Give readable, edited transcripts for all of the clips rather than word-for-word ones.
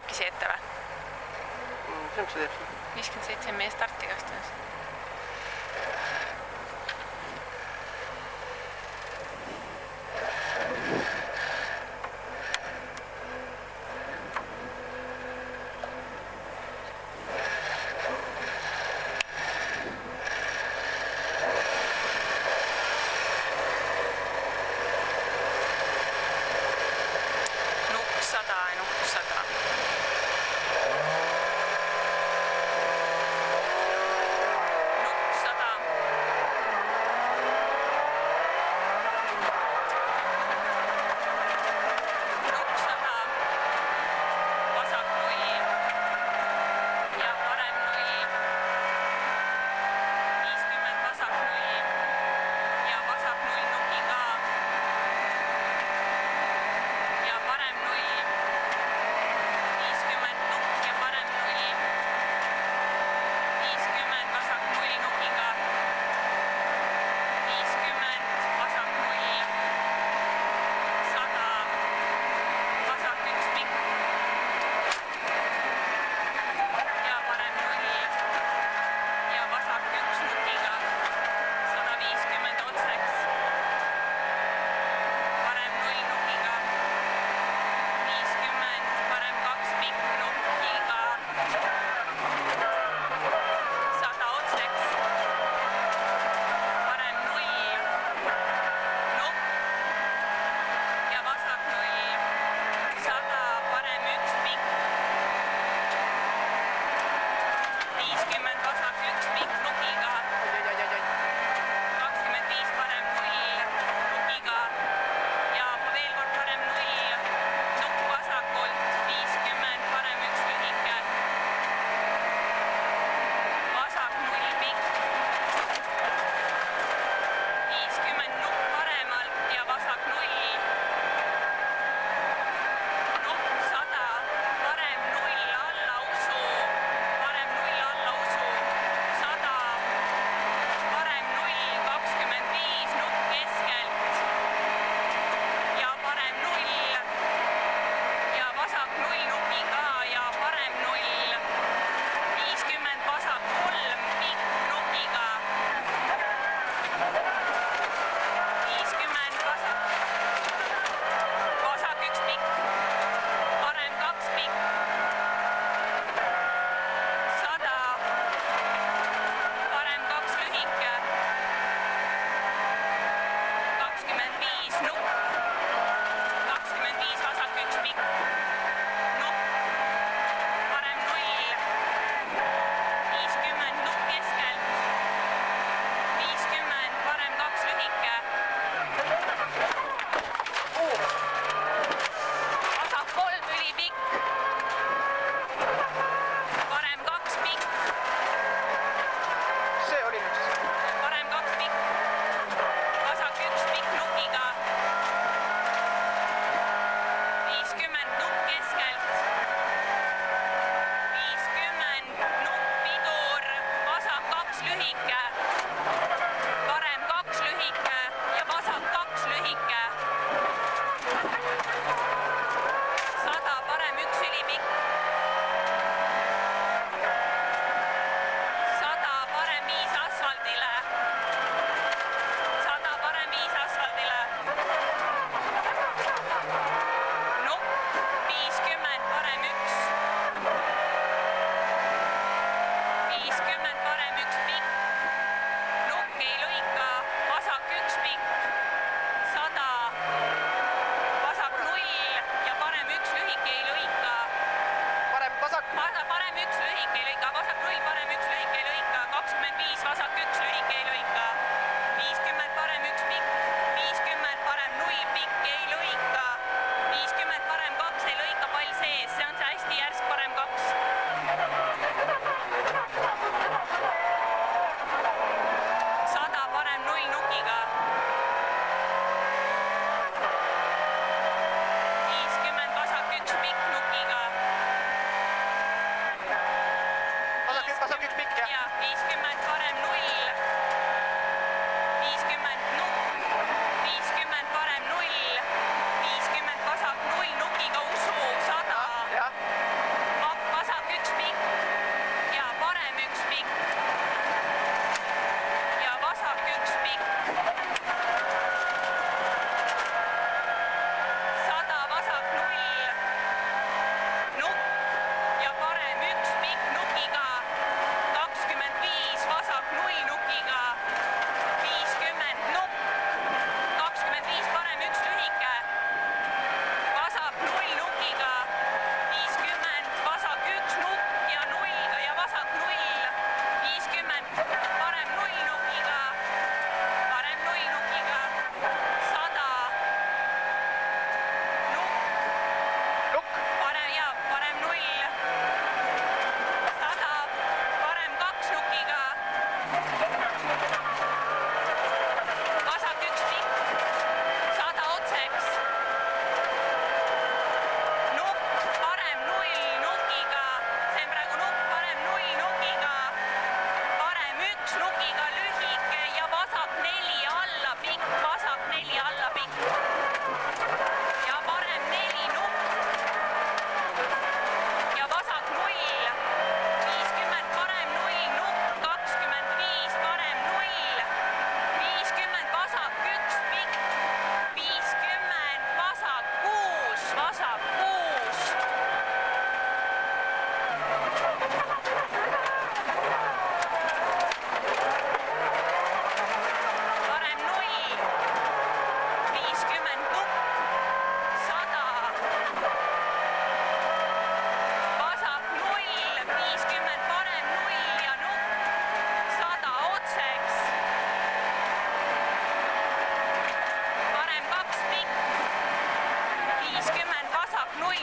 teebki see ette või? See on, mis see teeb? 57 on meie startikastus. Nukk 100 ja nukk 100.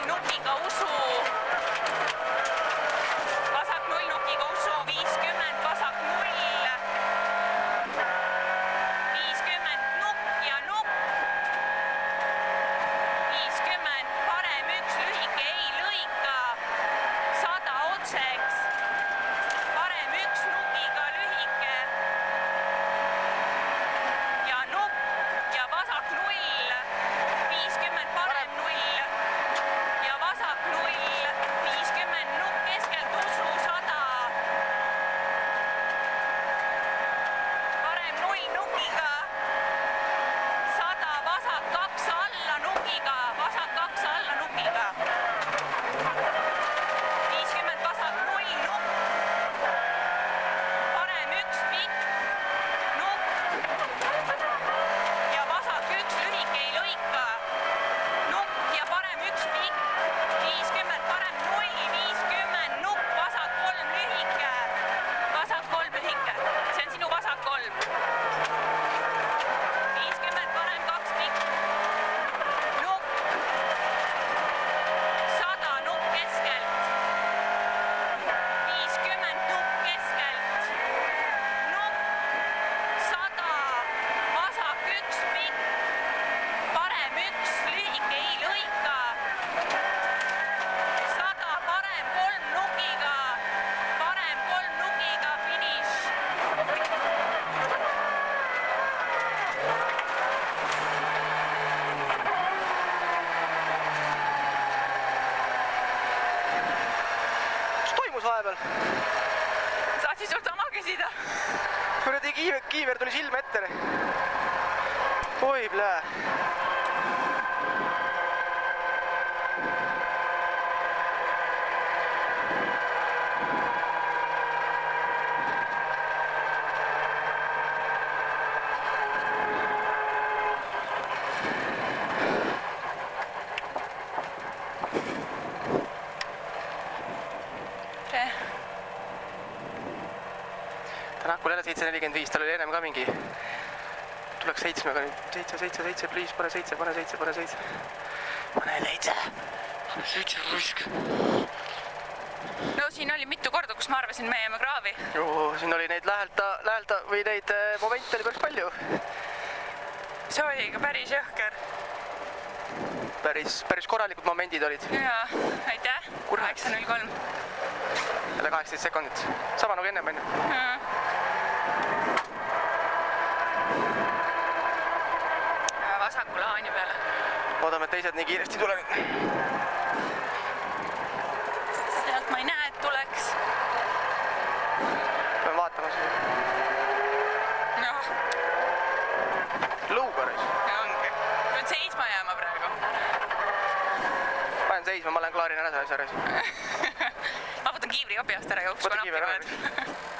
nukiga usu. Vasak 0 nukiga usu, 50, vasak 0. 50 nukk ja nukk. 50, parem 1 lühike ei lõika. 100 otseks. Parem 1 nukiga lühike. Ja nukk ja vasak 0. 50, parem 0. Ja vasak 0. 50 nukk keskelt usu 100. Parem 0 nukiga. 100 vasak 2 alla nukiga. Vasak 2 alla nukiga. 50 vasak 0 nukk. Parem 1 pikk nukk. Ja vasak 1 lühike ei lõika. Nukk ja parem 1 pikk. 50 parem 0. 50 nukk, vasak 3 lühike. Vasak 3 lühike. See on sinu vasak 3. 50 parem 2 pikk. Nukk. 100 nukk keskelt. 50 nukk keskelt. Nukk. 100 vasak 1 pikk. Parem 1 lühike ei lõika. 100 parem 3 nukiga. Parem 3 nukiga finiš. Mis toimus vahepeal? Saatsin sult sama küsida. Kuradi kiiver tuli silme ette. Oi, plää. Täna hakkul jälle 7.45, tal oli ennem ka mingi. Tuleks 7-ga nüüd. 7, please, pane 7. Pane 7. Pane 7 rusk. No siin oli mitu korda, kus ma arvasin, me jääme kraavi. Joo, siin oli neid lähelta või neid momente oli päris palju. See oli ikka päris jõhker. Päris korralikud momendid olid. Jaa, aitäh. 8.03. Jälle 18 sekundit. Sama nagu ennem enne. Vasakule haani peale. Oodame, et teised nii kiiresti tulevad. Sealt ma ei näe, et tuleks. Pean vaatama seda. Noh, Lõugaris. ongi. Pean seisma jääma praegu. Panen seisma, ma lähen klaarin ära see asja. Ma võtan kiivri ka peast ära ja Võta kiiver ära. nappi.